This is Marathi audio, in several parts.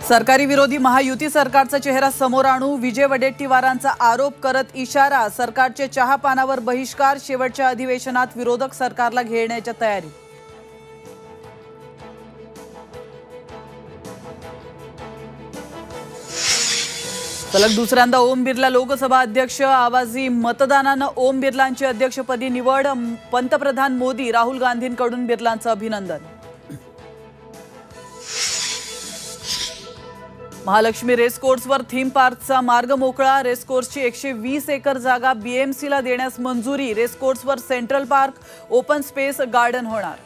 सरकारी विरोधी महायुती सरकारचा चेहरा समोर आणू विजय वडेट्टीवारांचा आरोप करत इशारा। सरकारचे चहापानावर बहिष्कार, शेवटच्या अधिवेशनात विरोधक सरकारला घेण्याच्या तयारी। सलग दुसऱ्यांदा ओम बिर्ला लोकसभा अध्यक्ष। आवाजी मतदानाने ओम बिर्लांची अध्यक्षपदी निवड। पंतप्रधान मोदी राहुल गांधींकडून बिर्लांचं अभिनंदन। महालक्ष्मी रेसकोर्सवर थीम पार्कचा मार्ग मोकळा। रेसकोर्सची 120 एकर जागा बीएमसीला देण्यास मंजुरी। रेसकोर्सवर central park, open space garden होणार।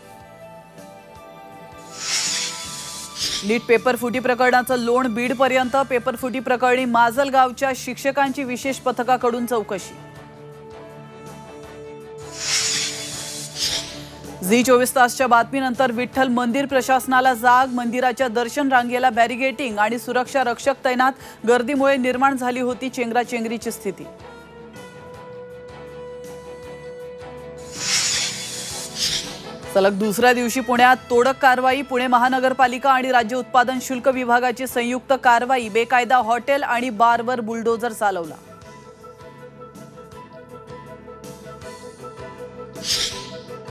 नीट पेपरफुटी प्रकरणाचं लोण बीडपर्यंत। पेपरफुटी प्रकरणी माजलगावच्या शिक्षकांची विशेष पथकाकडून चौकशी। झी 24 तासच्या बातमीनंतर विठ्ठल मंदिर प्रशासनाला जाग। मंदिराच्या दर्शन रांगेला बॅरिगेटिंग आणि सुरक्षा रक्षक तैनात। गर्दीमुळे निर्माण झाली होती चेंगराचेंगरीची स्थिती। सलग दुसऱ्या दिवशी पुण्यात तोडक कारवाई। पुणे महानगरपालिका आणि राज्य उत्पादन शुल्क विभागाची संयुक्त कारवाई। बेकायदा हॉटेल आणि बारवर बुलडोझर चालवला।